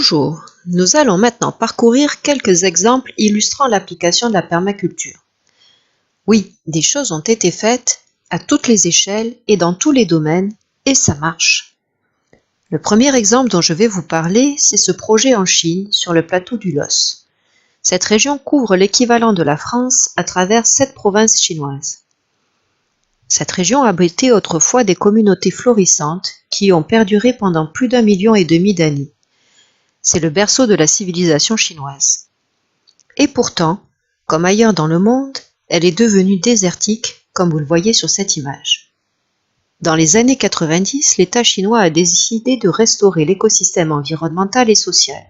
Bonjour, nous allons maintenant parcourir quelques exemples illustrant l'application de la permaculture. Oui, des choses ont été faites à toutes les échelles et dans tous les domaines, et ça marche. Le premier exemple dont je vais vous parler, c'est ce projet en Chine, sur le plateau du Los. Cette région couvre l'équivalent de la France à travers 7 provinces chinoises. Cette région abritait autrefois des communautés florissantes qui ont perduré pendant plus d'1,5 million d'années. C'est le berceau de la civilisation chinoise. Et pourtant, comme ailleurs dans le monde, elle est devenue désertique, comme vous le voyez sur cette image. Dans les années 90, l'État chinois a décidé de restaurer l'écosystème environnemental et social.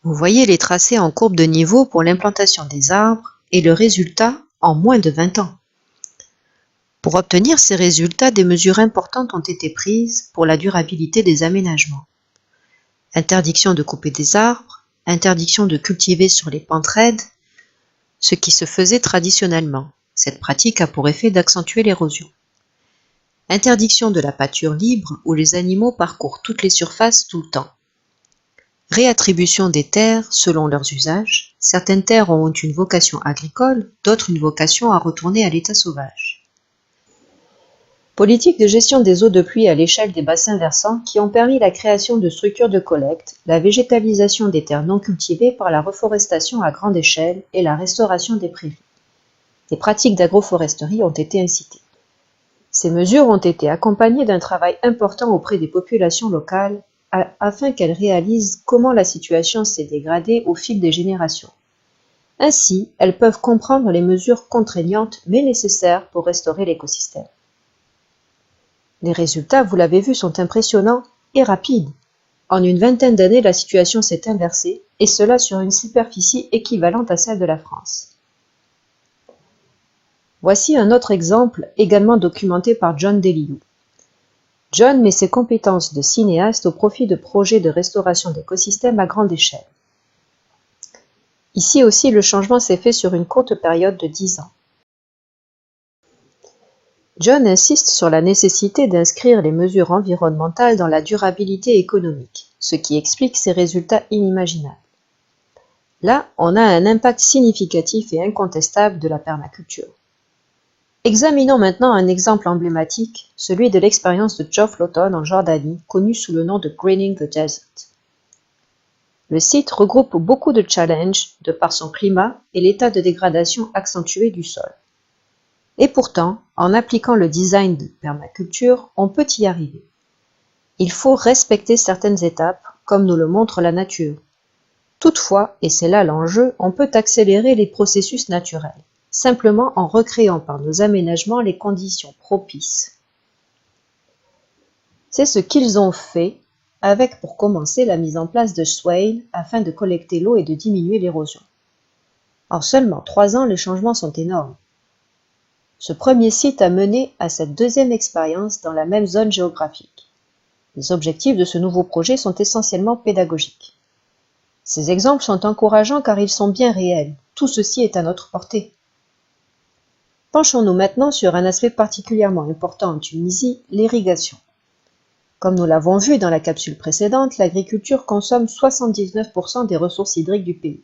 Vous voyez les tracés en courbe de niveau pour l'implantation des arbres et le résultat en moins de 20 ans. Pour obtenir ces résultats, des mesures importantes ont été prises pour la durabilité des aménagements. Interdiction de couper des arbres, interdiction de cultiver sur les pentes raides, ce qui se faisait traditionnellement. Cette pratique a pour effet d'accentuer l'érosion. Interdiction de la pâture libre où les animaux parcourent toutes les surfaces tout le temps. Réattribution des terres selon leurs usages. Certaines terres ont une vocation agricole, d'autres une vocation à retourner à l'état sauvage. Politique de gestion des eaux de pluie à l'échelle des bassins versants qui ont permis la création de structures de collecte, la végétalisation des terres non cultivées par la reforestation à grande échelle et la restauration des prairies. Des pratiques d'agroforesterie ont été incitées. Ces mesures ont été accompagnées d'un travail important auprès des populations locales afin qu'elles réalisent comment la situation s'est dégradée au fil des générations. Ainsi, elles peuvent comprendre les mesures contraignantes mais nécessaires pour restaurer l'écosystème. Les résultats, vous l'avez vu, sont impressionnants et rapides. En une vingtaine d'années, la situation s'est inversée, et cela sur une superficie équivalente à celle de la France. Voici un autre exemple, également documenté par John Deliou. John met ses compétences de cinéaste au profit de projets de restauration d'écosystèmes à grande échelle. Ici aussi, le changement s'est fait sur une courte période de 10 ans. John insiste sur la nécessité d'inscrire les mesures environnementales dans la durabilité économique, ce qui explique ces résultats inimaginables. Là, on a un impact significatif et incontestable de la permaculture. Examinons maintenant un exemple emblématique, celui de l'expérience de Geoff Lawton en Jordanie, connu sous le nom de Greening the Desert. Le site regroupe beaucoup de challenges de par son climat et l'état de dégradation accentué du sol. Et pourtant, en appliquant le design de permaculture, on peut y arriver. Il faut respecter certaines étapes, comme nous le montre la nature. Toutefois, et c'est là l'enjeu, on peut accélérer les processus naturels, simplement en recréant par nos aménagements les conditions propices. C'est ce qu'ils ont fait, avec pour commencer la mise en place de swales afin de collecter l'eau et de diminuer l'érosion. En seulement 3 ans, les changements sont énormes. Ce premier site a mené à cette deuxième expérience dans la même zone géographique. Les objectifs de ce nouveau projet sont essentiellement pédagogiques. Ces exemples sont encourageants car ils sont bien réels. Tout ceci est à notre portée. Penchons-nous maintenant sur un aspect particulièrement important en Tunisie, l'irrigation. Comme nous l'avons vu dans la capsule précédente, l'agriculture consomme 79% des ressources hydriques du pays.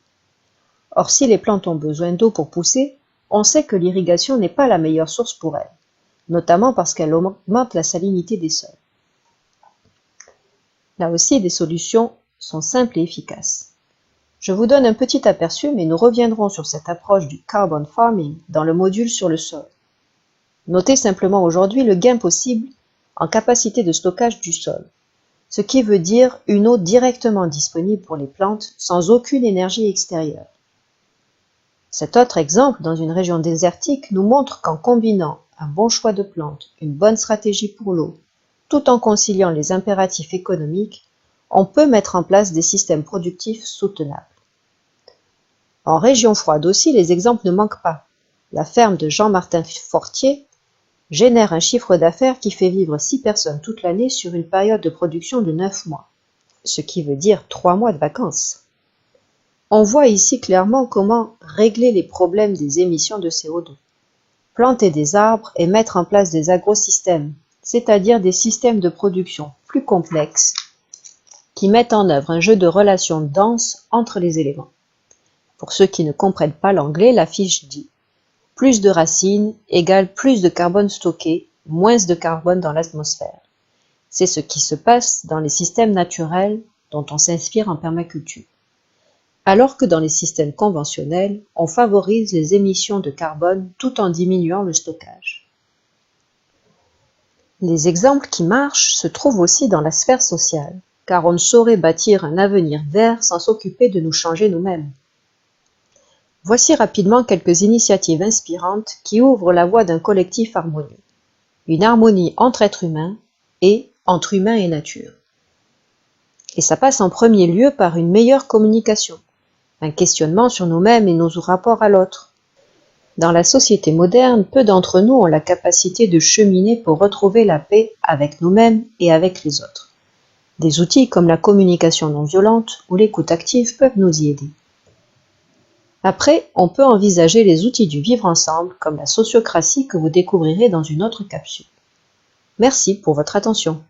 Or, si les plantes ont besoin d'eau pour pousser, on sait que l'irrigation n'est pas la meilleure source pour elles, notamment parce qu'elle augmente la salinité des sols. Là aussi, les solutions sont simples et efficaces. Je vous donne un petit aperçu, mais nous reviendrons sur cette approche du carbon farming dans le module sur le sol. Notez simplement aujourd'hui le gain possible en capacité de stockage du sol, ce qui veut dire une eau directement disponible pour les plantes sans aucune énergie extérieure. Cet autre exemple, dans une région désertique, nous montre qu'en combinant un bon choix de plantes, une bonne stratégie pour l'eau, tout en conciliant les impératifs économiques, on peut mettre en place des systèmes productifs soutenables. En région froide aussi, les exemples ne manquent pas. La ferme de Jean-Martin Fortier génère un chiffre d'affaires qui fait vivre 6 personnes toute l'année sur une période de production de 9 mois, ce qui veut dire 3 mois de vacances. On voit ici clairement comment régler les problèmes des émissions de CO2. Planter des arbres et mettre en place des agrosystèmes, c'est-à-dire des systèmes de production plus complexes qui mettent en œuvre un jeu de relations denses entre les éléments. Pour ceux qui ne comprennent pas l'anglais, la fiche dit « Plus de racines égale plus de carbone stocké, moins de carbone dans l'atmosphère ». C'est ce qui se passe dans les systèmes naturels dont on s'inspire en permaculture. Alors que dans les systèmes conventionnels, on favorise les émissions de carbone tout en diminuant le stockage. Les exemples qui marchent se trouvent aussi dans la sphère sociale, car on ne saurait bâtir un avenir vert sans s'occuper de nous changer nous-mêmes. Voici rapidement quelques initiatives inspirantes qui ouvrent la voie d'un collectif harmonieux. Une harmonie entre êtres humains et entre humains et nature. Et ça passe en premier lieu par une meilleure communication, un questionnement sur nous-mêmes et nos rapports à l'autre. Dans la société moderne, peu d'entre nous ont la capacité de cheminer pour retrouver la paix avec nous-mêmes et avec les autres. Des outils comme la communication non violente ou l'écoute active peuvent nous y aider. Après, on peut envisager les outils du vivre ensemble comme la sociocratie que vous découvrirez dans une autre capsule. Merci pour votre attention.